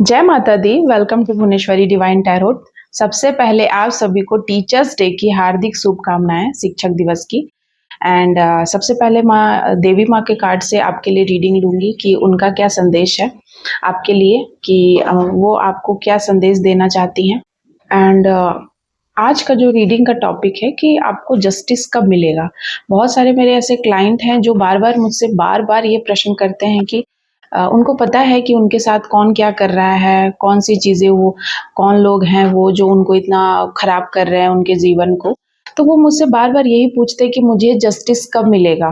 जय माता दी। Welcome to Bhuvaneshwari divine tarot. सबसे पहले आप सभी को टीचर्स डे की हार्दिक शुभकामनाएं, शिक्षक दिवस की। एंड सबसे पहले माँ देवी माँ के कार्ड से आपके लिए रीडिंग लूंगी कि उनका क्या संदेश है आपके लिए, कि वो आपको क्या संदेश देना चाहती हैं। एंड आज का जो रीडिंग का टॉपिक है कि आपको जस्टिस कब मिलेगा। बहुत सारे मेरे ऐसे क्लाइंट हैं जो बार बार मुझसे बार बार ये प्रश्न करते हैं कि उनको पता है कि उनके साथ कौन क्या कर रहा है, कौन सी चीज़ें वो, कौन लोग हैं वो जो उनको इतना खराब कर रहे हैं उनके जीवन को। तो वो मुझसे बार बार यही पूछते हैं कि मुझे जस्टिस कब मिलेगा।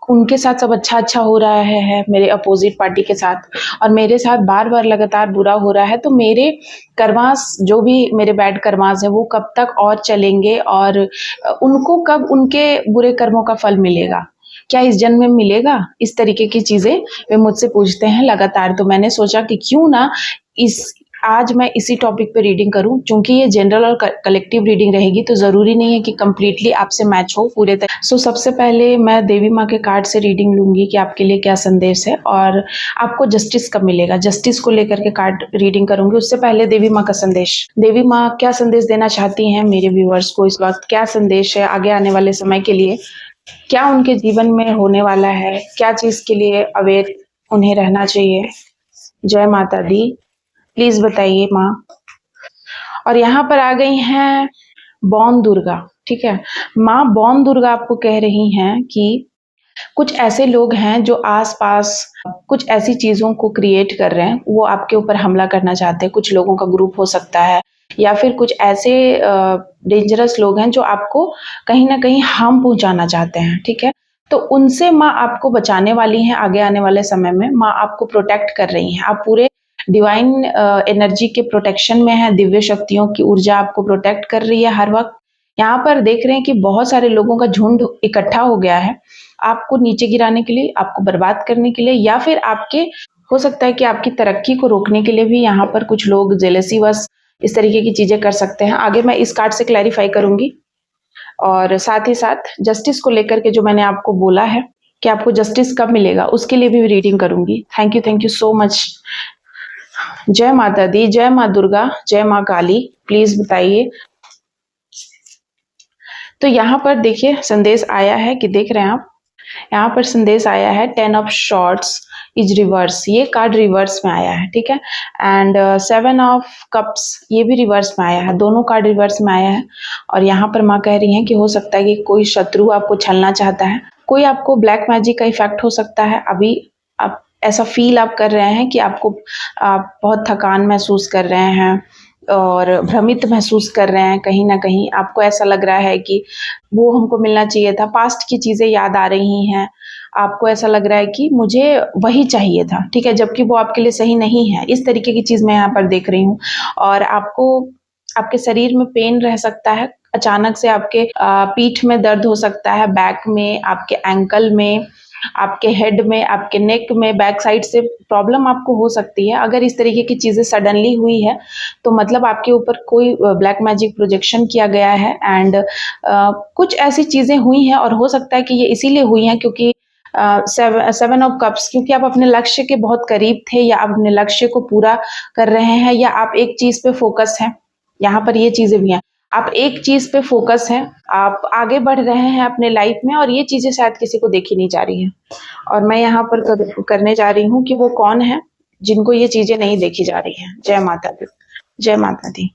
उनके साथ सब अच्छा अच्छा हो रहा है मेरे अपोजिट पार्टी के साथ, और मेरे साथ बार बार लगातार बुरा हो रहा है। तो मेरे कर्मास, जो भी मेरे बैड कर्मास है, वो कब तक और चलेंगे और उनको कब उनके बुरे कर्मों का फल मिलेगा, क्या इस जन्म में मिलेगा। इस तरीके की चीज़ें वे मुझसे पूछते हैं लगातार। तो मैंने सोचा कि क्यों ना आज मैं इसी टॉपिक पे रीडिंग करूं। चूंकि ये जनरल और कलेक्टिव रीडिंग रहेगी तो ज़रूरी नहीं है कि कम्प्लीटली आपसे मैच हो पूरे तरह। सो सबसे पहले मैं देवी माँ के कार्ड से रीडिंग लूंगी कि आपके लिए क्या संदेश है और आपको जस्टिस कब मिलेगा। जस्टिस को लेकर के कार्ड रीडिंग करूंगी, उससे पहले देवी माँ का संदेश। देवी माँ क्या संदेश देना चाहती हैं मेरे व्यूअर्स को इस वक्त, क्या संदेश है आगे आने वाले समय के लिए, क्या उनके जीवन में होने वाला है, क्या चीज के लिए अवेयर उन्हें रहना चाहिए। जय माता दी, प्लीज बताइए माँ। और यहाँ पर आ गई हैं बौन दुर्गा। ठीक है, माँ बौन दुर्गा आपको कह रही हैं कि कुछ ऐसे लोग हैं जो आसपास कुछ ऐसी चीजों को क्रिएट कर रहे हैं, वो आपके ऊपर हमला करना चाहते हैं। कुछ लोगों का ग्रुप हो सकता है, या फिर कुछ ऐसे डेंजरस लोग हैं जो आपको कहीं ना कहीं हार्म पहुंचाना चाहते हैं। ठीक है, तो उनसे माँ आपको बचाने वाली हैं। आगे आने वाले समय में माँ आपको प्रोटेक्ट कर रही हैं। आप पूरे डिवाइन एनर्जी के प्रोटेक्शन में है, दिव्य शक्तियों की ऊर्जा आपको प्रोटेक्ट कर रही है हर वक्त। यहाँ पर देख रहे हैं कि बहुत सारे लोगों का झुंड इकट्ठा हो गया है आपको नीचे गिराने के लिए, आपको बर्बाद करने के लिए, या फिर आपके, हो सकता है कि आपकी तरक्की को रोकने के लिए भी यहाँ पर कुछ लोग जेलसी वश इस तरीके की चीजें कर सकते हैं। आगे मैं इस कार्ड से क्लैरिफाई करूंगी, और साथ ही साथ जस्टिस को लेकर के जो मैंने आपको बोला है कि आपको जस्टिस कब मिलेगा, उसके लिए भी रीडिंग करूंगी। Thank you so much. जय माता दी, जय माँ दुर्गा, जय माँ काली, प्लीज बताइए। तो यहाँ पर देखिए संदेश आया है कि देख रहे हैं आप, यहाँ पर संदेश आया है 10 ऑफ शॉर्ट्स इज रिवर्स। ये कार्ड रिवर्स में आया है, ठीक है। एंड 7 ऑफ कप्स, ये भी रिवर्स में आया है। दोनों कार्ड रिवर्स में आया है। और यहाँ पर माँ कह रही हैं कि हो सकता है कि कोई शत्रु आपको छलना चाहता है, कोई आपको ब्लैक मैजिक का इफेक्ट हो सकता है। अभी आप ऐसा फील आप कर रहे हैं कि आप बहुत थकान महसूस कर रहे हैं और भ्रमित महसूस कर रहे हैं। कहीं ना कहीं आपको ऐसा लग रहा है कि वो हमको मिलना चाहिए था, पास्ट की चीजें याद आ रही हैं। आपको ऐसा लग रहा है कि मुझे वही चाहिए था, ठीक है, जबकि वो आपके लिए सही नहीं है। इस तरीके की चीज मैं यहाँ पर देख रही हूँ। और आपको आपके शरीर में पेन रह सकता है, अचानक से आपके पीठ में दर्द हो सकता है, बैक में, आपके एंकल में, आपके हेड में, आपके नेक में, बैक साइड से प्रॉब्लम आपको हो सकती है। अगर इस तरीके की चीजें सडनली हुई है तो मतलब आपके ऊपर कोई ब्लैक मैजिक प्रोजेक्शन किया गया है। एंड कुछ ऐसी चीजें हुई हैं, और हो सकता है कि ये इसीलिए हुई हैं क्योंकि 7 ऑफ कप्स, क्योंकि आप अपने लक्ष्य के बहुत करीब थे, या आप अपने लक्ष्य को पूरा कर रहे हैं, या आप एक चीज पे फोकस हैं। यहाँ पर ये चीजें भी हैं, आप एक चीज पे फोकस हैं, आप आगे बढ़ रहे हैं अपने लाइफ में, और ये चीजें शायद किसी को देखी नहीं जा रही हैं। और मैं यहाँ पर करने जा रही हूँ कि वो कौन है जिनको ये चीजें नहीं देखी जा रही हैं। जय माता दी, जय माता दी।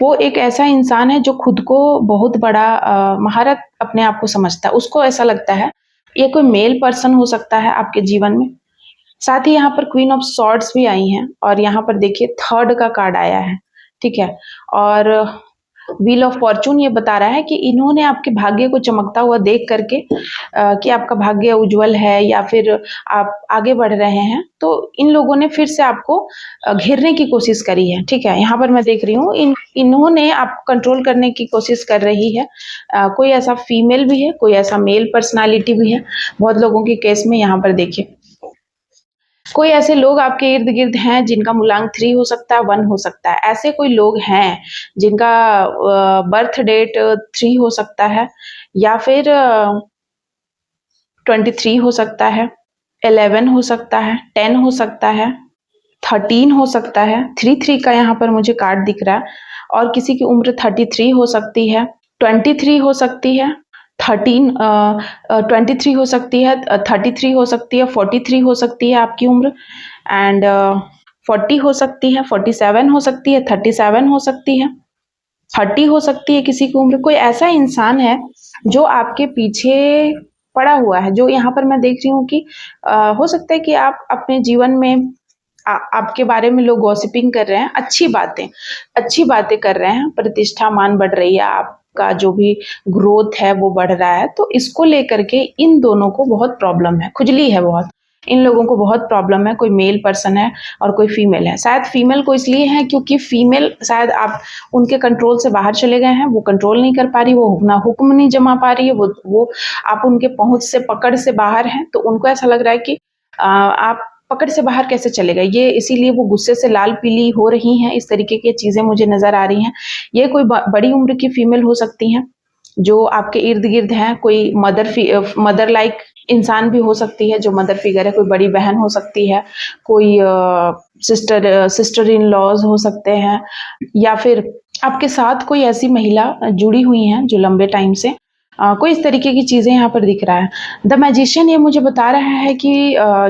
वो एक ऐसा इंसान है जो खुद को बहुत बड़ा महारत अपने आप को समझता है। उसको ऐसा लगता है, ये कोई मेल पर्सन हो सकता है आपके जीवन में। साथ ही यहाँ पर क्वीन ऑफ सॉर्ड्स भी आई हैं, और यहाँ पर देखिए 3rd का कार्ड आया है, ठीक है। और व्हील ऑफ फॉर्चून ये बता रहा है कि इन्होंने आपके भाग्य को चमकता हुआ देख करके कि आपका भाग्य उज्जवल है या फिर आप आगे बढ़ रहे हैं, तो इन लोगों ने फिर से आपको घेरने की कोशिश करी है, ठीक है। यहाँ पर मैं देख रही हूँ इन्होंने आपको कंट्रोल करने की कोशिश कर रही है। कोई ऐसा फीमेल भी है, कोई ऐसा मेल पर्सनालिटी भी है। बहुत लोगों के केस में यहाँ पर देखिए कोई ऐसे लोग आपके इर्द गिर्द हैं जिनका मूलांक 3 हो सकता है, 1 हो सकता है। ऐसे कोई लोग हैं जिनका बर्थ डेट 3 हो सकता है, या फिर 23 हो सकता है, 11 हो सकता है, 10 हो सकता है, 13 हो सकता है, 3 का यहाँ पर मुझे कार्ड दिख रहा है, और किसी की उम्र 33 हो सकती है, 23 हो सकती है, 23 हो सकती है, 33 हो सकती है, 43 हो सकती है आपकी उम्र, एंड 40 हो सकती है, 47 हो सकती है, 37 हो सकती है, 30 हो सकती है किसी की उम्र। कोई ऐसा इंसान है जो आपके पीछे पड़ा हुआ है, जो यहाँ पर मैं देख रही हूँ कि हो सकता है कि आप अपने जीवन में आपके बारे में लोग गॉसिपिंग कर रहे हैं, अच्छी बातें कर रहे हैं, प्रतिष्ठा मान बढ़ रही है, आपका जो भी ग्रोथ है वो बढ़ रहा है, तो इसको लेकर के इन दोनों को बहुत प्रॉब्लम है, खुजली है बहुत। इन लोगों को बहुत प्रॉब्लम है, कोई मेल पर्सन है और कोई फीमेल है। शायद फीमेल को इसलिए है क्योंकि फीमेल शायद आप उनके कंट्रोल से बाहर चले गए हैं, वो कंट्रोल नहीं कर पा रही, वो अपना हुक्म नहीं जमा पा रही है, वो आप उनके पहुंच से, पकड़ से बाहर हैं, तो उनको ऐसा लग रहा है कि आप पकड़ से बाहर कैसे चले गए, ये इसीलिए वो गुस्से से लाल पीली हो रही हैं। इस तरीके की चीजें मुझे नजर आ रही हैं। ये कोई बड़ी उम्र की फीमेल हो सकती हैं जो आपके इर्द गिर्द हैं, कोई मदर लाइक इंसान भी हो सकती है, जो मदर फिगर है, कोई बड़ी बहन हो सकती है, कोई सिस्टर इन लॉज हो सकते हैं, या फिर आपके साथ कोई ऐसी महिला जुड़ी हुई हैं जो लंबे टाइम से, कोई इस तरीके की चीज़ें यहाँ पर दिख रहा है। द मैजिशियन ये मुझे बता रहा है कि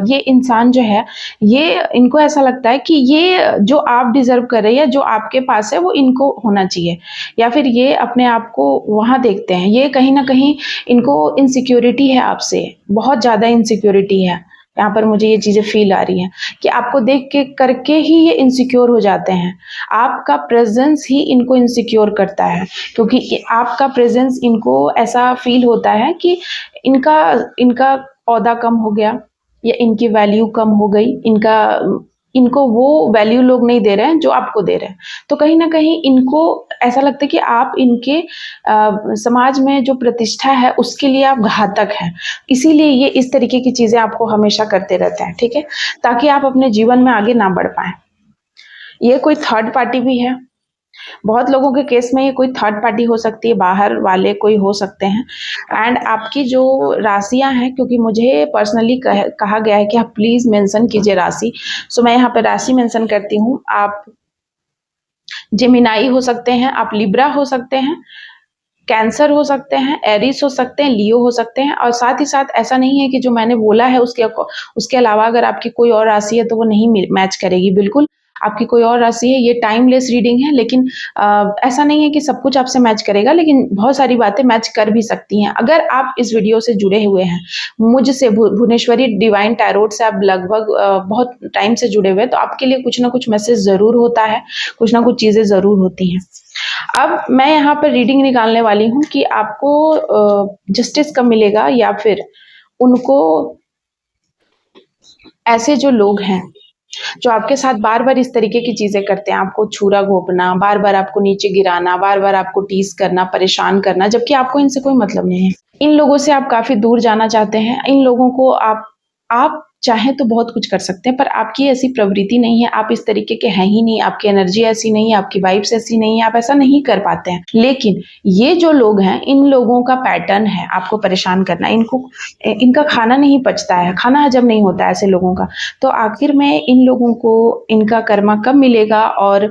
ये इंसान जो है, ये इनको ऐसा लगता है कि ये जो आप डिज़र्व कर रहे हैं या जो आपके पास है वो इनको होना चाहिए, या फिर ये अपने आप को वहाँ देखते हैं। ये कहीं न कहीं इनको इनसिक्योरिटी है आपसे, बहुत ज़्यादा इनसिक्योरिटी है। यहाँ पर मुझे ये चीज़ें फ़ील आ रही हैं कि आपको देख के करके ही ये इनसिक्योर हो जाते हैं। आपका प्रेज़ेंस ही इनको इनसिक्योर करता है, क्योंकि आपका प्रेज़ेंस इनको ऐसा फ़ील होता है कि इनका इनका ओहदा कम हो गया या इनकी वैल्यू कम हो गई, इनको वो वैल्यू लोग नहीं दे रहे हैं जो आपको दे रहे हैं। तो कहीं न कहीं इनको ऐसा लगता है कि आप इनके समाज में जो प्रतिष्ठा है उसके लिए आप घातक हैं। इसीलिए ये इस तरीके की चीज़ें आपको हमेशा करते रहते हैं, ठीक है? ताकि आप अपने जीवन में आगे ना बढ़ पाएँ। ये कोई थर्ड पार्टी भी है। बहुत लोगों के केस में ये कोई थर्ड पार्टी हो सकती है, बाहर वाले कोई हो सकते हैं। एंड आपकी जो राशियाँ हैं, क्योंकि मुझे पर्सनली कहा गया है कि आप प्लीज़ मेंशन कीजिए राशि, सो मैं यहाँ पे राशि मेंशन करती हूँ। आप जेमिनी हो सकते हैं, आप लिब्रा हो सकते हैं, कैंसर हो सकते हैं, एरीज हो सकते हैं, लियो हो सकते हैं, और साथ ही साथ ऐसा नहीं है कि जो मैंने बोला है उसके अलावा अगर आपकी कोई और राशि है तो वो नहीं मैच करेगी। बिल्कुल आपकी कोई और राशि है, ये टाइमलेस रीडिंग है, लेकिन ऐसा नहीं है कि सब कुछ आपसे मैच करेगा, लेकिन बहुत सारी बातें मैच कर भी सकती हैं। अगर आप इस वीडियो से जुड़े हुए हैं, मुझसे भुवनेश्वरी डिवाइन टैरोट से आप लगभग बहुत टाइम से जुड़े हुए हैं, तो आपके लिए कुछ ना कुछ मैसेज ज़रूर होता है, कुछ ना कुछ चीज़ें ज़रूर होती हैं। अब मैं यहाँ पर रीडिंग निकालने वाली हूँ कि आपको जस्टिस कब मिलेगा, या फिर उनको, ऐसे जो लोग हैं जो आपके साथ बार-बार इस तरीके की चीज़ें करते हैं, आपको छुरा घोंपना, बार-बार आपको नीचे गिराना, बार-बार आपको टीज़ करना, परेशान करना, जबकि आपको इनसे कोई मतलब नहीं है। इन लोगों से आप काफ़ी दूर जाना चाहते हैं। इन लोगों को आप चाहें तो बहुत कुछ कर सकते हैं, पर आपकी ऐसी प्रवृत्ति नहीं है, आप इस तरीके के हैं ही नहीं, आपकी एनर्जी ऐसी नहीं है, आपकी वाइब्स ऐसी नहीं है, आप ऐसा नहीं कर पाते हैं। लेकिन ये जो लोग हैं, इन लोगों का पैटर्न है आपको परेशान करना। इनका खाना नहीं पचता है, खाना हजम नहीं होता है ऐसे लोगों का। तो आखिर में इन लोगों को इनका कर्मा कब मिलेगा और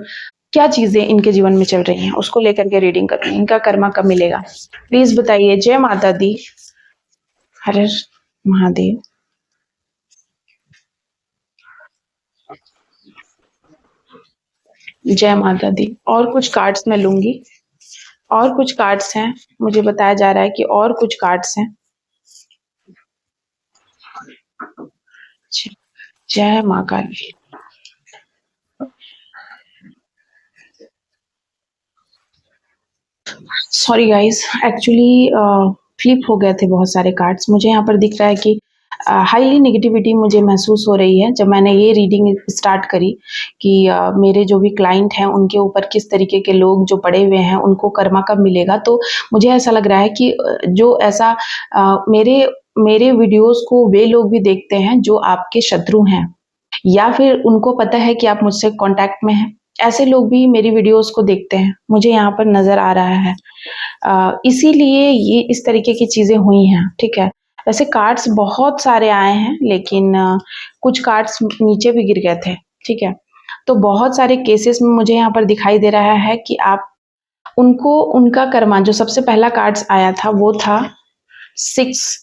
क्या चीज़ें इनके जीवन में चल रही हैं, उसको लेकर के रीडिंग कर रही हूँ। इनका कर्मा कब मिलेगा? प्लीज़ बताइए। जय माता दी। हर हर महादेव। जय माता दी। और कुछ कार्ड्स मैं लूँगी। और कुछ कार्ड्स हैं, मुझे बताया जा रहा है कि और कुछ कार्ड्स हैं। जय माँ काली। सॉरी गाइस, एक्चुअली फ्लिप हो गए थे बहुत सारे कार्ड्स। मुझे यहाँ पर दिख रहा है कि हाईली नेगेटिविटी मुझे महसूस हो रही है जब मैंने ये रीडिंग स्टार्ट करी कि मेरे जो भी क्लाइंट हैं उनके ऊपर किस तरीके के लोग जो पड़े हुए हैं उनको कर्मा कब मिलेगा। तो मुझे ऐसा लग रहा है कि जो ऐसा मेरे वीडियोस को वे लोग भी देखते हैं जो आपके शत्रु हैं, या फिर उनको पता है कि आप मुझसे कांटेक्ट में हैं, ऐसे लोग भी मेरी वीडियोस को देखते हैं, मुझे यहाँ पर नज़र आ रहा है। इसीलिए ये इस तरीके की चीज़ें हुई हैं, ठीक है? वैसे कार्ड्स बहुत सारे आए हैं, लेकिन कुछ कार्ड्स नीचे भी गिर गए थे, ठीक है। तो बहुत सारे केसेस में मुझे यहाँ पर दिखाई दे रहा है कि आप उनको उनका कर्मा, जो सबसे पहला कार्ड्स आया था वो था 6।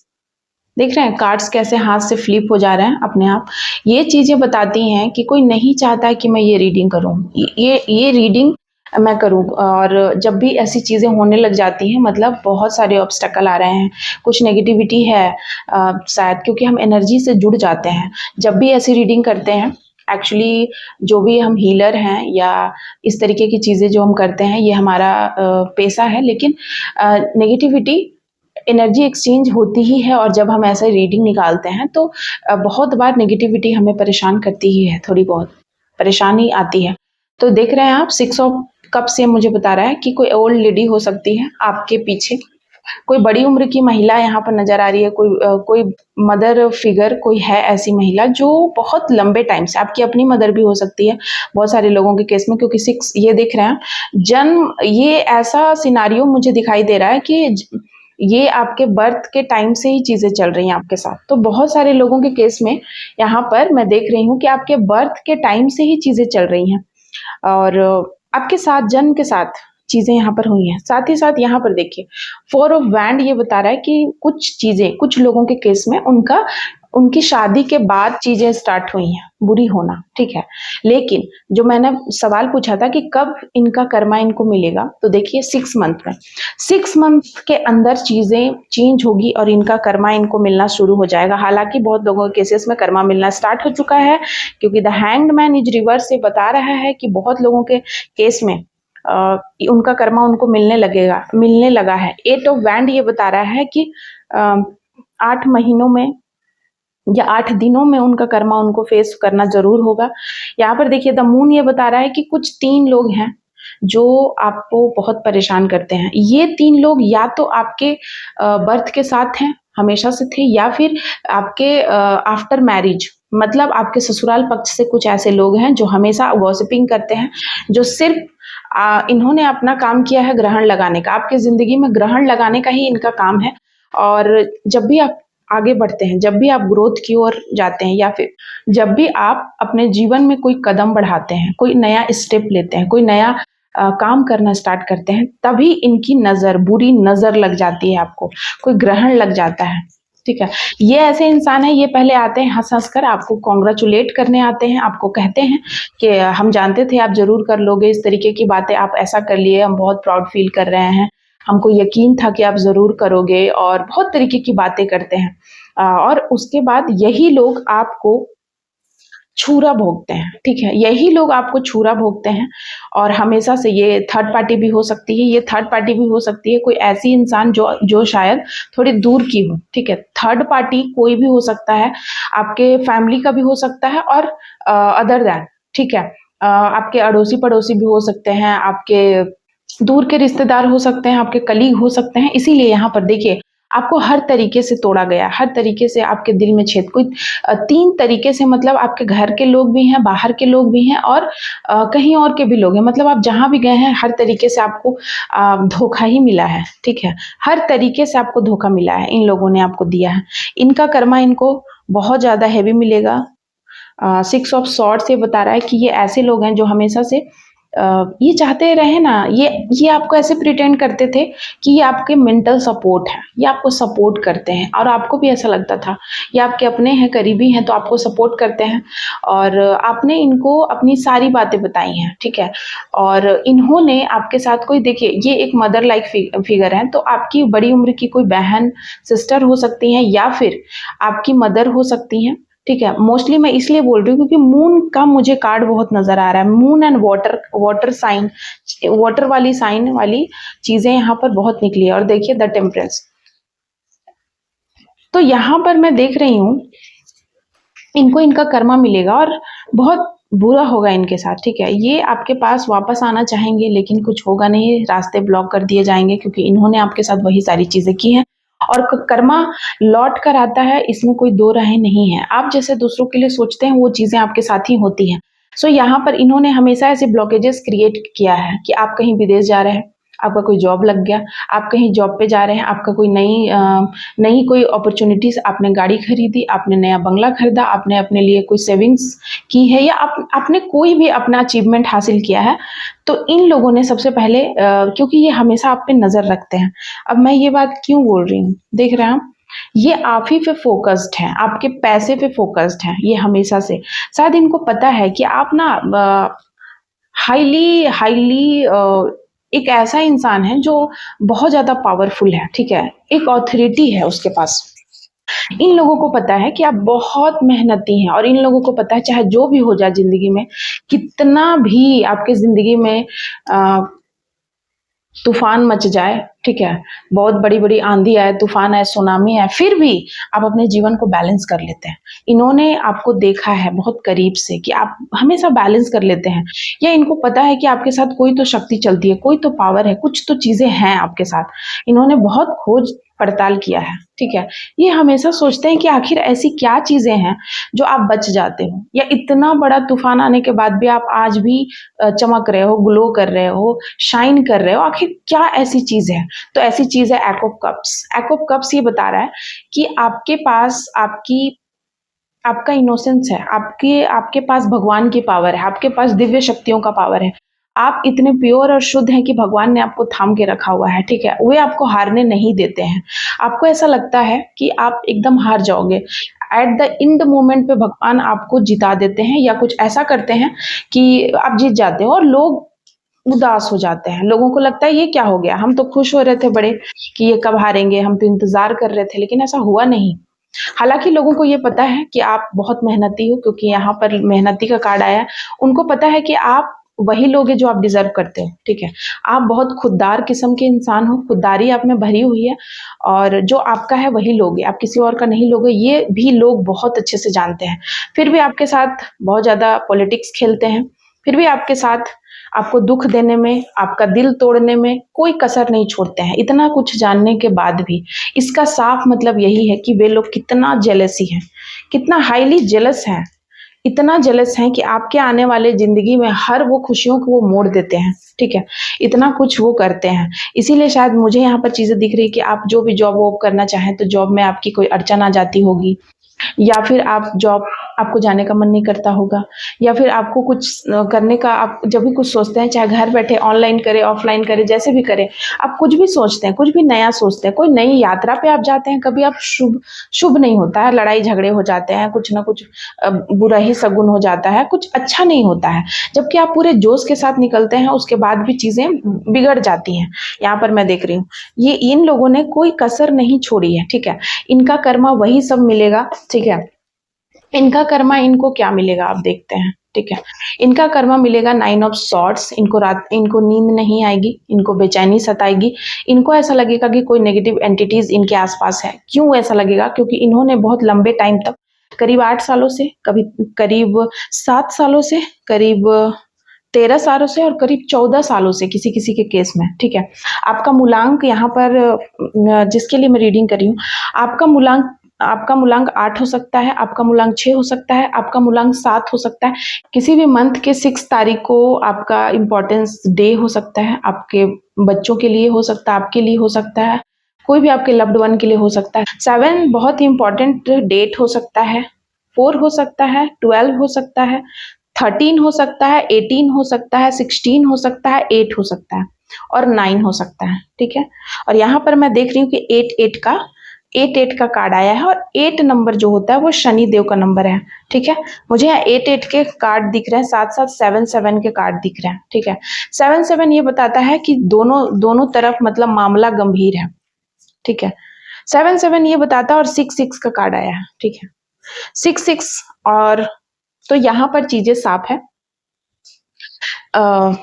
देख रहे हैं कार्ड्स कैसे हाथ से फ्लिप हो जा रहे हैं अपने आप। ये चीजें बताती हैं कि कोई नहीं चाहता है कि मैं ये रीडिंग करूं, ये रीडिंग मैं करूं। और जब भी ऐसी चीजें होने लग जाती हैं, मतलब बहुत सारे ऑब्स्टेकल आ रहे हैं, कुछ नेगेटिविटी है शायद, क्योंकि हम एनर्जी से जुड़ जाते हैं जब भी ऐसी रीडिंग करते हैं। एक्चुअली जो भी हम हीलर हैं या इस तरीके की चीज़ें जो हम करते हैं, ये हमारा पेशा है, लेकिन नेगेटिविटी एनर्जी एक्सचेंज होती ही है। और जब हम ऐसे रीडिंग निकालते हैं तो बहुत बार नेगेटिविटी हमें परेशान करती ही है, थोड़ी बहुत परेशानी आती है। तो देख रहे हैं आप 6 ऑफ कप से मुझे बता रहा है कि कोई ओल्ड लेडी हो सकती है आपके पीछे, कोई बड़ी उम्र की महिला यहाँ पर नजर आ रही है, कोई मदर फिगर कोई है, ऐसी महिला जो बहुत लंबे टाइम से, आपकी अपनी मदर भी हो सकती है बहुत सारे लोगों के केस में, क्योंकि 6 ये दिख रहे हैं जन्म, ये ऐसा सिनारियो मुझे दिखाई दे रहा है कि ये आपके बर्थ के टाइम से ही चीजें चल रही हैं आपके साथ। तो बहुत सारे लोगों के केस में यहाँ पर मैं देख रही हूँ कि आपके बर्थ के टाइम से ही चीजें चल रही हैं और आपके साथ जन्म के साथ चीजें यहाँ पर हुई हैं। साथ ही साथ यहाँ पर देखिए 4 ऑफ वैंड ये बता रहा है कि कुछ चीजें कुछ लोगों के केस में उनकी शादी के बाद चीजें स्टार्ट हुई हैं बुरी होना, ठीक है। लेकिन जो मैंने सवाल पूछा था कि कब इनका कर्मा इनको मिलेगा, तो देखिए 6 मंथ में, 6 मंथ के अंदर चीजें चेंज होगी और इनका कर्मा इनको मिलना शुरू हो जाएगा। हालांकि बहुत लोगों के केसेस में कर्मा मिलना स्टार्ट हो चुका है, क्योंकि the hanged man is reverse से बता रहा है कि बहुत लोगों के केस में उनका कर्मा उनको मिलने लगा है। 8 ऑफ वैंड ये बता रहा है कि 8 महीनों में या 8 दिनों में उनका कर्मा उनको फेस करना जरूर होगा। यहाँ पर देखिए द मून ये बता रहा है कि कुछ 3 लोग हैं जो आपको बहुत परेशान करते हैं। ये 3 लोग या तो आपके बर्थ के साथ हैं, हमेशा से थे, या फिर आपके आफ्टर मैरिज, मतलब आपके ससुराल पक्ष से कुछ ऐसे लोग हैं जो हमेशा गॉसिपिंग करते हैं, जो सिर्फ इन्होंने अपना काम किया है ग्रहण लगाने का, आपके जिंदगी में ग्रहण लगाने का ही इनका काम है। और जब भी आप आगे बढ़ते हैं, जब भी आप ग्रोथ की ओर जाते हैं, या फिर जब भी आप अपने जीवन में कोई कदम बढ़ाते हैं, कोई नया स्टेप लेते हैं, कोई नया काम करना स्टार्ट करते हैं, तभी इनकी नजर, बुरी नजर लग जाती है आपको, कोई ग्रहण लग जाता है, ठीक है। ये ऐसे इंसान है, ये पहले आते हैं हंस हंस कर आपको कॉन्ग्रेचुलेट करने आते हैं, आपको कहते हैं कि हम जानते थे आप जरूर कर लोगे, इस तरीके की बातें, आप ऐसा कर लिए, हम बहुत प्राउड फील कर रहे हैं, हमको यकीन था कि आप जरूर करोगे, और बहुत तरीके की बातें करते हैं। और उसके बाद यही लोग आपको छुरा भोगते हैं, ठीक है, यही लोग आपको छुरा भोगते हैं। और हमेशा से ये थर्ड पार्टी भी हो सकती है, ये थर्ड पार्टी भी हो सकती है कोई ऐसी इंसान जो शायद थोड़ी दूर की हो, ठीक है। थर्ड पार्टी कोई भी हो सकता है, आपके फैमिली का भी हो सकता है, और अदर दैन, ठीक है, आपके अड़ोसी पड़ोसी भी हो सकते हैं, आपके दूर के रिश्तेदार हो सकते हैं, आपके कलीग हो सकते हैं। इसीलिए यहाँ पर देखिए आपको हर तरीके से तोड़ा गया, हर तरीके से आपके दिल में छेद, कोई 3 तरीके से, मतलब आपके घर के लोग भी हैं, बाहर के लोग भी हैं, और कहीं और के भी लोग हैं, मतलब आप जहां भी गए हैं हर तरीके से आपको धोखा ही मिला है, ठीक है। हर तरीके से आपको धोखा मिला है, इन लोगों ने आपको दिया है। इनका कर्मा इनको बहुत ज्यादा हैवी मिलेगा। 6 ऑफ सॉर्ड्स ये बता रहा है कि ये ऐसे लोग हैं जो हमेशा से ये चाहते रहे ना, ये आपको ऐसे प्रिटेंड करते थे कि ये आपके मेंटल सपोर्ट है, ये आपको सपोर्ट करते हैं, और आपको भी ऐसा लगता था ये आपके अपने हैं, करीबी हैं, तो आपको सपोर्ट करते हैं, और आपने इनको अपनी सारी बातें बताई हैं, ठीक है। और इन्होंने आपके साथ कोई, देखिए ये एक मदर लाइक फिगर है, तो आपकी बड़ी उम्र की कोई बहन, सिस्टर हो सकती हैं, या फिर आपकी मदर हो सकती हैं, ठीक है। मोस्टली मैं इसलिए बोल रही हूँ क्योंकि मून का मुझे कार्ड बहुत नजर आ रहा है, moon and water sign, water वाली साइन वाली चीजें यहाँ पर बहुत निकली है। और देखिए द टेम्परेंस, तो यहाँ पर मैं देख रही हूँ इनको इनका कर्मा मिलेगा और बहुत बुरा होगा इनके साथ, ठीक है। ये आपके पास वापस आना चाहेंगे, लेकिन कुछ होगा नहीं, रास्ते ब्लॉक कर दिए जाएंगे, क्योंकि इन्होंने आपके साथ वही सारी चीजें की हैं। और कर्मा लौट कर आता है, इसमें कोई दो राहें नहीं है। आप जैसे दूसरों के लिए सोचते हैं वो चीजें आपके साथ ही होती हैं। सो यहाँ पर इन्होंने हमेशा ऐसे ब्लॉकेजेस क्रिएट किया है कि आप कहीं विदेश जा रहे हैं, आपका कोई जॉब लग गया, आप कहीं जॉब पे जा रहे हैं, आपका कोई नई कोई अपॉर्चुनिटीज़, आपने गाड़ी खरीदी, आपने नया बंगला खरीदा, आपने अपने लिए कोई सेविंग्स की है, या आपने कोई भी अपना अचीवमेंट हासिल किया है, तो इन लोगों ने सबसे पहले क्योंकि ये हमेशा आप पे नज़र रखते हैं। अब मैं ये बात क्यों बोल रही हूँ, देख रहे हैं आप, ये आप ही पे फ़ोकस्ड हैं, आपके पैसे पे फ़ोकस्ड हैं ये हमेशा से। शायद इनको पता है कि आप ना हाईली हाईली एक ऐसा इंसान है जो बहुत ज़्यादा पावरफुल है, ठीक है? एक ऑथोरिटी है उसके पास। इन लोगों को पता है कि आप बहुत मेहनती हैं, और इन लोगों को पता है चाहे जो भी हो जाए ज़िंदगी में, कितना भी आपकी ज़िंदगी में अ, तूफान मच जाए, ठीक है? बहुत बड़ी-बड़ी आँधी आए, तूफान आए, सुनामी आए, फिर भी आप अपने जीवन को बैलेंस कर लेते हैं। इन्होंने आपको देखा है बहुत करीब से कि आप हमेशा बैलेंस कर लेते हैं, या इनको पता है कि आपके साथ कोई तो शक्ति चलती है, कोई तो पावर है, कुछ तो चीज़ें हैं आपके साथ। इन्होंने बहुत खोज पड़ताल किया है, ठीक है? ये हमेशा सोचते हैं कि आखिर ऐसी क्या चीज़ें हैं जो आप बच जाते हो, या इतना बड़ा तूफान आने के बाद भी आप आज भी चमक रहे हो, ग्लो कर रहे हो, शाइन कर रहे हो, आखिर क्या ऐसी चीज़ है? तो ऐसी चीज़ है act of cups. Act of cups ये बता रहा है कि आपके पास आपका इनोसेंस है, आपके आपके पास भगवान की पावर है, आपके पास दिव्य शक्तियों का पावर है। आप इतने प्योर और शुद्ध हैं कि भगवान ने आपको थाम के रखा हुआ है, ठीक है? वे आपको हारने नहीं देते हैं। आपको ऐसा लगता है कि आप एकदम हार जाओगे। एट द एंड मोमेंट पे भगवान आपको जिता देते हैं, या कुछ ऐसा करते हैं कि आप जीत जाते हो, और लोग उदास हो जाते हैं। लोगों को लगता है ये क्या हो गया? हम तो खुश हो रहे थे बड़े कि ये कब हारेंगे, हम तो इंतज़ार कर रहे थे, लेकिन ऐसा हुआ नहीं। हालाँकि लोगों को ये पता है कि आप बहुत मेहनती हो, क्योंकि यहाँ पर मेहनती का कार्ड आया है। उनको पता है कि आप वही लोग हैं जो आप डिज़र्व करते हो, ठीक है? आप बहुत खुददार किस्म के इंसान हो, खुददारी आप में भरी हुई है, और जो आपका है वही लोगे, आप किसी और का नहीं लोगे, ये भी लोग बहुत अच्छे से जानते हैं। फिर भी आपके साथ बहुत ज़्यादा पॉलिटिक्स खेलते हैं, फिर भी आपके साथ आपको दुःख देने में, आपका दिल तोड़ने में कोई कसर नहीं छोड़ते हैं। इतना कुछ जानने के बाद भी इसका साफ मतलब यही है कि वे लोग कितना जेलसी हैं, कितना हाईली जेलस हैं। इतना जेलस हैं कि आपके आने वाले ज़िंदगी में हर वो खुशियों को वो मोड़ देते हैं, ठीक है? इतना कुछ वो करते हैं। इसीलिए शायद मुझे यहाँ पर चीज़ें दिख रही है कि आप जो भी जॉब वॉब करना चाहें, तो जॉब में आपकी कोई अड़चन आ जाती होगी, या फिर आपको जाने का मन नहीं करता होगा, या फिर आपको कुछ करने का, आप जब भी कुछ सोचते हैं, चाहे घर बैठे ऑनलाइन करें, ऑफलाइन करें, जैसे भी करें, आप कुछ भी सोचते हैं, कुछ भी नया सोचते हैं, कोई नई यात्रा पे आप जाते हैं, कभी आप शुभ शुभ नहीं होता है, लड़ाई झगड़े हो जाते हैं, कुछ ना कुछ बुरा ही शगुन हो जाता है, कुछ अच्छा नहीं होता है। जबकि आप पूरे जोश के साथ निकलते हैं, उसके बाद भी चीज़ें बिगड़ जाती हैं। यहाँ पर मैं देख रही हूँ, ये इन लोगों ने कोई कसर नहीं छोड़ी है, ठीक है? इनका कर्मा वही सब मिलेगा, ठीक है? इनका कर्मा इनको क्या मिलेगा आप देखते हैं, ठीक है? इनका कर्मा मिलेगा 9 ऑफ सॉर्ड्स। इनको नींद नहीं आएगी, इनको बेचैनी सताएगी, इनको ऐसा लगेगा कि कोई नेगेटिव एंटिटीज़ इनके आस-पास है। क्यों ऐसा लगेगा? क्योंकि इन्होंने बहुत लंबे टाइम तक, करीब 8 सालों से, कभी करीब 7 सालों से, करीब 13 सालों से, और करीब 14 सालों से किसी-किसी के केस में, ठीक है? आपका मूलांक यहाँ पर जिसके लिए मैं रीडिंग कर रही हूँ, आपका मूलांक 8 हो सकता है, आपका मूलांक 6 हो सकता है, आपका मूलांक 7 हो सकता है। किसी भी मंथ के 6 तारीख को आपका इम्पोर्टेंस डे हो सकता है, आपके बच्चों के लिए हो सकता है, आपके लिए हो सकता है, कोई भी आपके लव्ड वन के लिए हो सकता है। 7 बहुत ही इम्पोर्टेंट डेट हो सकता है, 4 हो सकता है, 12 हो सकता है, 13 हो सकता है, 18 हो सकता है, 16 हो सकता है, 8 हो सकता है, और 9 हो सकता है, ठीक है? और यहाँ पर मैं देख रही हूँ कि 8 का कार्ड आया है, और 8 नंबर जो होता है वो शनि देव का नंबर है, ठीक है? मुझे यहाँ 8 के कार्ड दिख रहे हैं, साथ-साथ 7 के कार्ड दिख रहे हैं, ठीक है? 7 ये बताता है कि दोनों तरफ मतलब मामला गंभीर है, ठीक है? 7 ये बताता है, और 6 का कार्ड आया है, ठीक है? 6 और तो यहाँ पर चीज़ें साफ है।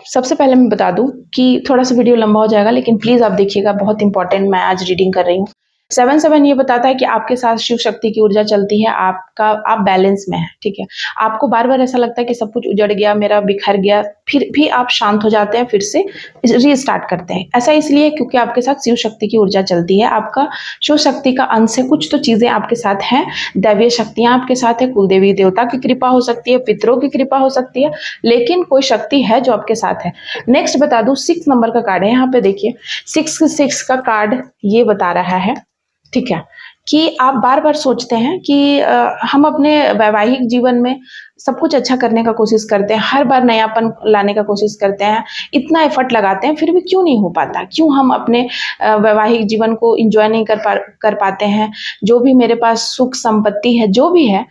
सबसे पहले मैं बता दूँ कि थोड़ा-सा वीडियो लंबा हो जाएगा, लेकिन प्लीज़ आप देखिएगा, बहुत इम्पोर्टेंट मैं आज रीडिंग कर रही हूँ। 7-7 ये बताता है कि आपके साथ शिव शक्ति की ऊर्जा चलती है, आप बैलेंस में हैं, ठीक है। आपको बार-बार ऐसा लगता है कि सब कुछ उजड़ गया, मेरा बिखर गया, फिर भी आप शांत हो जाते हैं, फिर से रीस्टार्ट करते हैं। ऐसा इसलिए क्योंकि आपके साथ शिव शक्ति की ऊर्जा चलती है, आपका शिव शक्ति का अंश है, कुछ तो चीज़ें आपके साथ हैं, दैवीय शक्तियाँ आपके साथ है, कुल देवी देवता की कृपा हो सकती है, पितरों की कृपा हो सकती है, लेकिन कोई शक्ति है जो आपके साथ है। नेक्स्ट बता दूँ 6 नंबर का कार्ड है, यहाँ पे देखिए 6 का कार्ड ये बता रहा है, ठीक है, कि आप बार-बार सोचते हैं कि हम अपने वैवाहिक जीवन में सब कुछ अच्छा करने का कोशिश करते हैं, हर बार नयापन लाने का कोशिश करते हैं, इतना एफर्ट लगाते हैं, फिर भी क्यों नहीं हो पाता? क्यों हम अपने वैवाहिक जीवन को एन्जॉय नहीं कर पाते हैं? जो भी मेरे पास सुख संपत्ति है, जो भी है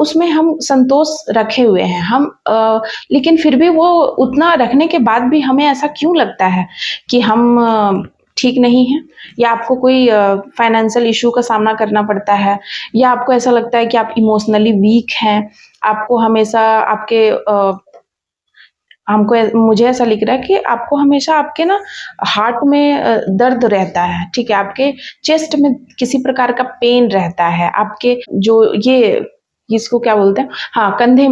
उसमें हम संतोष रखे हुए हैं। लेकिन फिर भी वो उतना रखने के बाद भी हमें ऐसा क्यों लगता है कि हम ठीक नहीं है, या आपको कोई फाइनेंशियल इशू का सामना करना पड़ता है, या आपको ऐसा लगता है कि आप इमोशनली वीक हैं, आपको हमेशा मुझे ऐसा लिख रहा है कि आपको हमेशा आपके ना हार्ट में दर्द रहता है, ठीक है, आपके चेस्ट में किसी प्रकार का पेन रहता है, आपके जो ये इसको क्या बोलते हैं, हाँ, कंधे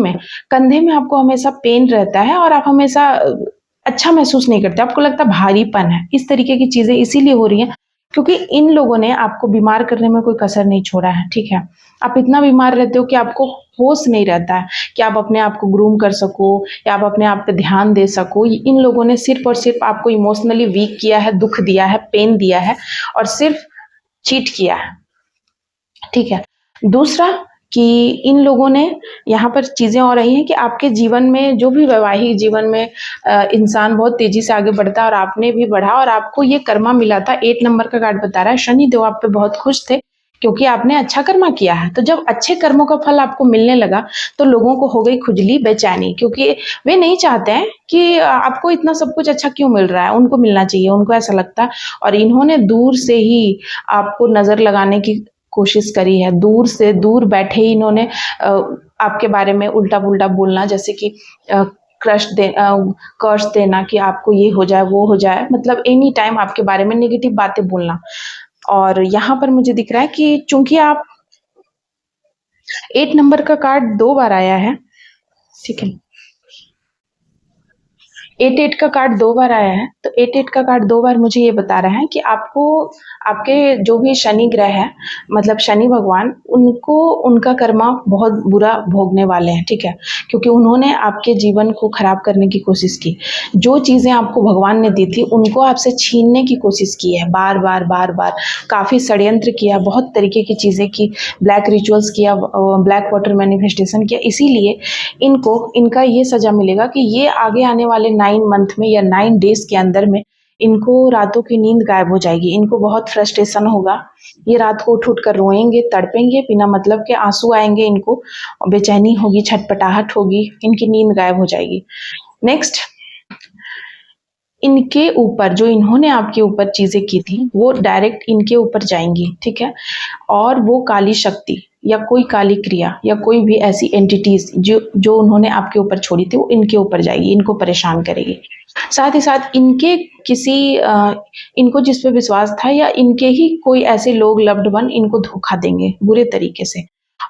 में आपको हमेशा पेन रहता है और आप हमेशा अच्छा महसूस नहीं करते, आपको लगता है भारीपन है। इस तरीके की चीज़ें इसीलिए हो रही हैं क्योंकि इन लोगों ने आपको बीमार करने में कोई कसर नहीं छोड़ा है, ठीक है। आप इतना बीमार रहते हो कि आपको होश नहीं रहता है कि आप अपने आप को ग्रूम कर सको या आप अपने आप पे ध्यान दे सको। इन लोगों ने सिर्फ़ और सिर्फ़ आपको इमोशनली वीक किया है, दुःख दिया है, पेन दिया है और सिर्फ़ चीट किया है, ठीक है। दूसरा कि इन लोगों ने यहाँ पर चीज़ें हो रही हैं कि आपके जीवन में जो भी वैवाहिक जीवन में इंसान बहुत तेज़ी से आगे बढ़ता है और आपने भी बढ़ा और आपको ये कर्मा मिला था। 8 नंबर का कार्ड बता रहा है, शनिदेव आप पे बहुत खुश थे क्योंकि आपने अच्छा कर्मा किया है। तो जब अच्छे कर्मों का फल आपको मिलने लगा तो लोगों को हो गई खुजली, बेचैनी, क्योंकि वे नहीं चाहते हैं कि आपको इतना सब कुछ अच्छा क्यों मिल रहा है, उनको मिलना चाहिए, उनको ऐसा लगता है। और इन्होंने दूर से ही आपको नज़र लगाने की कोशिश करी है, दूर बैठे ही इन्होंने आपके बारे में उल्टा-पुल्टा बोलना, जैसे कि कर्ज देना कि आपको ये हो जाए, वो हो जाए, मतलब एनी टाइम आपके बारे में नेगेटिव बातें बोलना। और यहाँ पर मुझे दिख रहा है कि चूँकि आप 8 नंबर का कार्ड 2 बार आया है, ठीक है। 8-8 का कार्ड 2 बार आया है, तो 8-8 का कार्ड 2 बार मुझे ये बता रहा है कि आपको आपके जो भी शनि ग्रह है, मतलब शनि भगवान, उनको उनका कर्मा बहुत बुरा भोगने वाले हैं, ठीक है? क्योंकि उन्होंने आपके जीवन को खराब करने की कोशिश की। जो चीज़ें आपको भगवान ने दी थी, उनको आपसे छीनने की कोशिश की है, बार-बार, काफ़ी षड्यंत्र किया, बहुत तरीके की चीज़ें की, ब्लैक रिचुअल्स किया, ब्लैक वाटर मैनिफेस्टेशन किया। इसीलिए इनका ये सज़ा मिलेगा कि ये आगे आने वाले 9 मंथ में या 9 डेज़ के अंदर में इनको रातों की नींद गायब हो जाएगी। इनको बहुत फ्रस्ट्रेशन होगा, ये रात को उठ-उठ कर रोएँगे, तड़पेंगे, बिना मतलब के आँसू आएँगे इनको, बेचैनी होगी, छटपटाहट होगी, इनकी नींद गायब हो जाएगी। नेक्स्ट, इनके ऊपर जो इन्होंने आपके ऊपर चीज़ें की थी, वो डायरेक्ट इनके ऊपर जाएँगी, ठीक है? और वो काली शक्ति या कोई काली क्रिया या कोई भी ऐसी एंटिटीज़ जो उन्होंने आपके ऊपर छोड़ी थी, वो इनके ऊपर जाएगी, इनको परेशान करेगी। साथ ही साथ इनको जिस पे विश्वास था या इनके ही कोई ऐसे लोग लव्ड वन इनको धोखा देंगे बुरे तरीके से,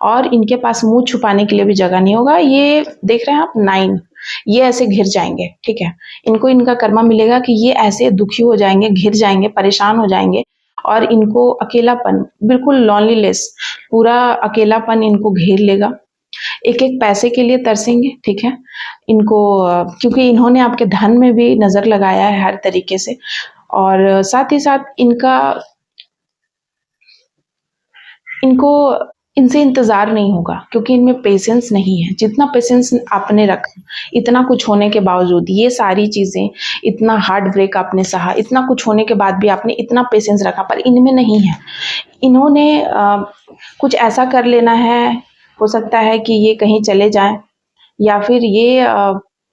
और इनके पास मुँह छुपाने के लिए भी जगह नहीं होगा। ये देख रहे हैं आप 9, ये ऐसे घिर जाएँगे, ठीक है? इनको इनका कर्मा मिलेगा कि ये ऐसे दुखी हो जाएँगे, घिर जाएँगे, परेशान हो जाएँगे और इनको अकेलापन, बिल्कुल लोनलीनेस, पूरा अकेलापन इनको घेर लेगा। एक-एक पैसे के लिए तरसेंगे, ठीक है? इनको क्योंकि इन्होंने आपके धन में भी नज़र लगाया है हर तरीके से, और साथ ही साथ इनको इनसे इंतज़ार नहीं होगा क्योंकि इनमें पेशेंस नहीं है। जितना पेशेंस आपने रखा, इतना कुछ होने के बावजूद, ये सारी चीज़ें, इतना हार्ट ब्रेक आपने सहा, इतना कुछ होने के बाद भी आपने इतना पेशेंस रखा, पर इनमें नहीं है। इन्होंने कुछ ऐसा कर लेना है, हो सकता है कि ये कहीं चले जाएँ या फिर ये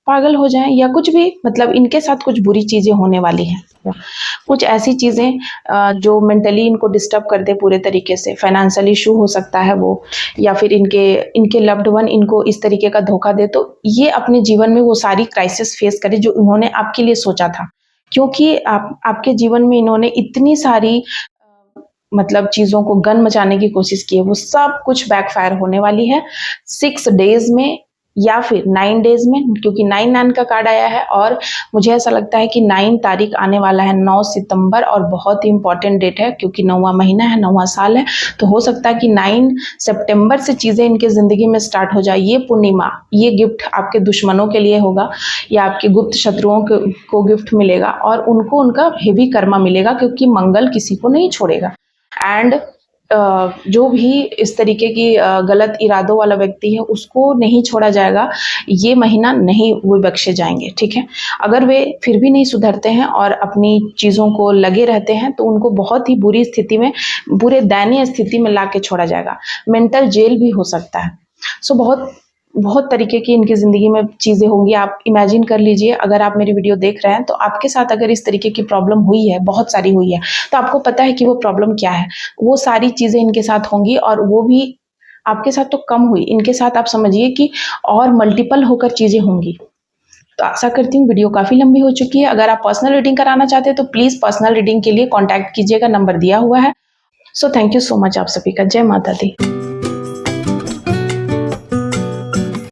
पागल हो जाएँ या कुछ भी, मतलब इनके साथ कुछ बुरी चीज़ें होने वाली हैं। कुछ ऐसी चीज़ें जो मेंटली इनको डिस्टर्ब कर दे पूरे तरीके से, फाइनेंशियल इशू हो सकता है वो, या फिर इनके लव्ड वन इनको इस तरीके का धोखा दे, तो ये अपने जीवन में वो सारी क्राइसिस फेस करे जो उन्होंने आपके लिए सोचा था। क्योंकि आपके जीवन में इन्होंने इतनी सारी मतलब चीज़ों को गन मचाने की कोशिश की है, वो सब कुछ बैकफायर होने वाली है 6 डेज़ में या फिर 9 डेज़ में, क्योंकि 9 का कार्ड आया है और मुझे ऐसा लगता है कि 9 तारीख आने वाला है, 9 सितंबर, और बहुत ही इंपॉर्टेंट डेट है क्योंकि 9वां महीना है, 9वां साल है। तो हो सकता है कि 9 सितंबर से चीज़ें इनके ज़िंदगी में स्टार्ट हो जाए। ये पूर्णिमा, ये गिफ्ट आपके दुश्मनों के लिए होगा या आपके गुप्त शत्रुओं को गिफ्ट मिलेगा और उनको उनका हेवी कर्मा मिलेगा, क्योंकि मंगल किसी को नहीं छोड़ेगा। एंड जो भी इस तरीके की गलत इरादों वाला व्यक्ति है उसको नहीं छोड़ा जाएगा, ये महीना नहीं वो बख्शे जाएंगे, ठीक है। अगर वे फिर भी नहीं सुधरते हैं और अपनी चीज़ों को लगे रहते हैं तो उनको बहुत ही बुरी स्थिति में, बुरे दयनीय स्थिति में ला के छोड़ा जाएगा, मेंटल जेल भी हो सकता है। सो बहुत तरीके की इनकी ज़िंदगी में चीज़ें होंगी। आप इमेजिन कर लीजिए, अगर आप मेरी वीडियो देख रहे हैं तो आपके साथ अगर इस तरीके की प्रॉब्लम हुई है, बहुत सारी हुई है, तो आपको पता है कि वो प्रॉब्लम क्या है। वो सारी चीज़ें इनके साथ होंगी और वो भी आपके साथ तो कम हुई, इनके साथ आप समझिए कि और मल्टीपल होकर चीज़ें होंगी। तो आशा करती हूँ वीडियो काफ़ी लंबी हो चुकी है। अगर आप पर्सनल रीडिंग कराना चाहते हैं तो प्लीज़ पर्सनल रीडिंग के लिए कॉन्टैक्ट कीजिएगा, नंबर दिया हुआ है। So thank you so much आप सभी का। जय माता दी।